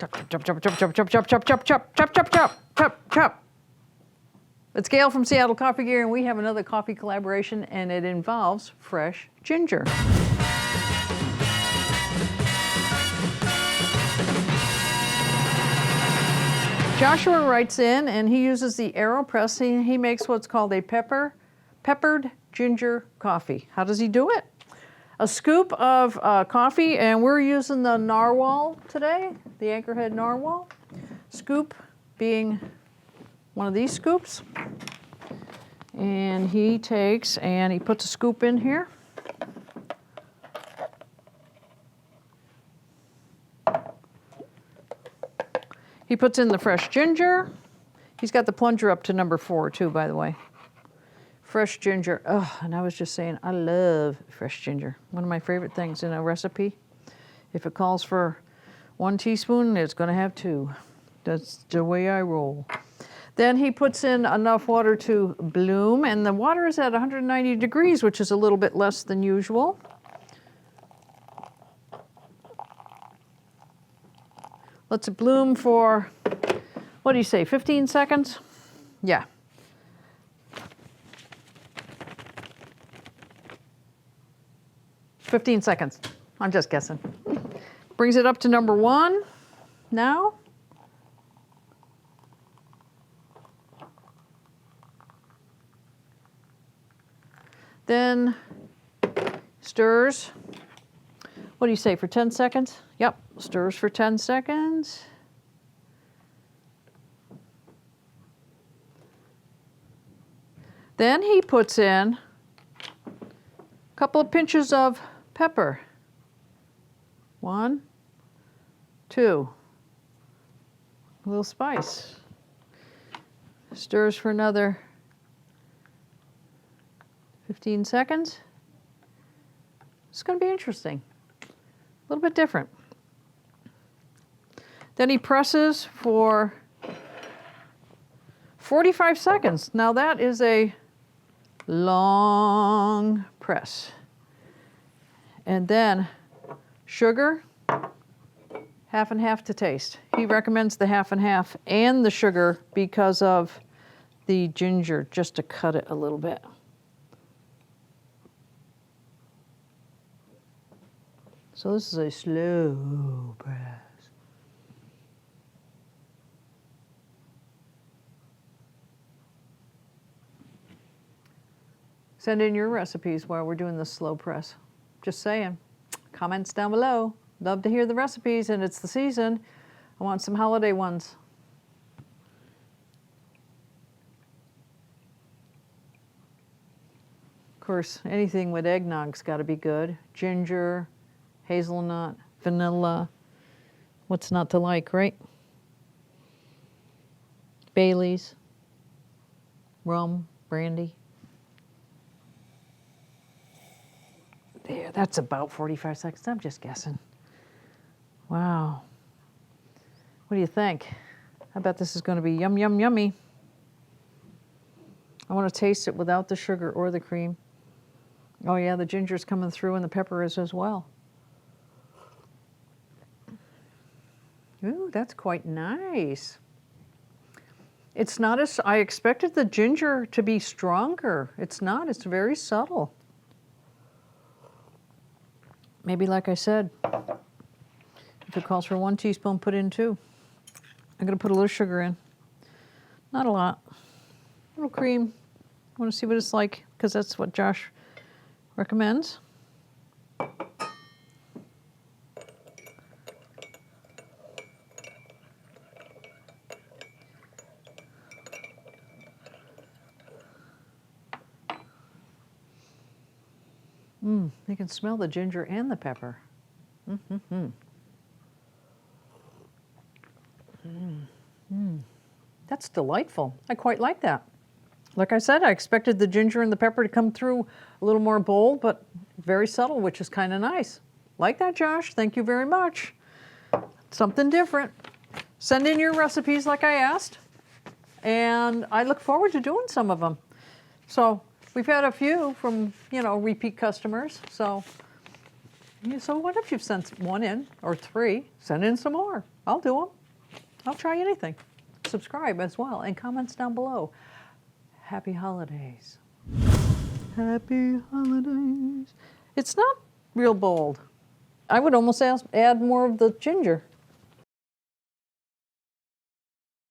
Chop, chop, chop, chop, chop, chop, chop, chop, chop, chop, chop, chop, chop, chop, chop. It's Gail from Seattle Coffee Gear, and we have another coffee collaboration, and it involves fresh ginger. Joshua writes in, and he uses the AeroPress. He makes what's called a peppered ginger coffee. How does he do it? A scoop of coffee, and we're using the narwhal today, the Anchorhead narwhal. Scoop being one of these scoops. And he takes and he puts a scoop in here. He puts in the fresh ginger. He's got the plunger up to number 4 too, by the way. Fresh ginger. Oh, and I was just saying, I love fresh ginger. One of my favorite things in a recipe. If it calls for 1 teaspoon, it's going to have 2. That's the way I roll. Then he puts in enough water to bloom, and the water is at 190 degrees, which is a little bit less than usual. Lets it bloom for, what do you say, 15 seconds? Yeah. "15 seconds. I'm just guessing. Brings it up to number 1 now. Then stirs. What do you say, for 10 seconds? Yep, stirs for 10 seconds. Then he puts in a couple of pinches of pepper. 1, 2. A little spice. Stirs for another 15 seconds. It's going to be interesting. A little bit different. Then he presses for 45 seconds. Now that is a long press. And then sugar, half and half to taste. He recommends the half and half and the sugar because of the ginger, just to cut it a little bit. So this is a slow press. Send in your recipes while we're doing the slow press. Just saying. Comments down below. Love to hear the recipes, and it's the season. I want some holiday ones. Of course, anything with eggnog's got to be good. Ginger, hazelnut, vanilla. What's not to like, right? Baileys, rum, brandy. There, that's about 45 seconds. I'm just guessing. Wow. What do you think? I bet this is going to be yum, yum, yummy. I want to taste it without the sugar or the cream. Oh yeah, the ginger's coming through and the pepper is as well. Ooh, that's quite nice. It's not as, I expected the ginger to be stronger. It's not, it's very subtle. Maybe like I said, if it calls for 1 teaspoon, put in 2. I'm gonna put a little sugar in. Not a lot. A little cream. I wanna see what it's like, because that's what Josh recommends. You can smell the ginger and the pepper. That's delightful. I quite like that. Like I said, I expected the ginger and the pepper to come through a little more bold, but very subtle, which is kind of nice. Like that, Josh. Thank you very much. Something different. Send in your recipes like I asked, and I look forward to doing some of them. So we've had a few from, repeat customers, so So what if you've sent one in, or 3? Send in some more. I'll do them. I'll try anything. Subscribe as well, and comments down below. Happy holidays. Happy holidays. It's not real bold. I would almost add more of the ginger.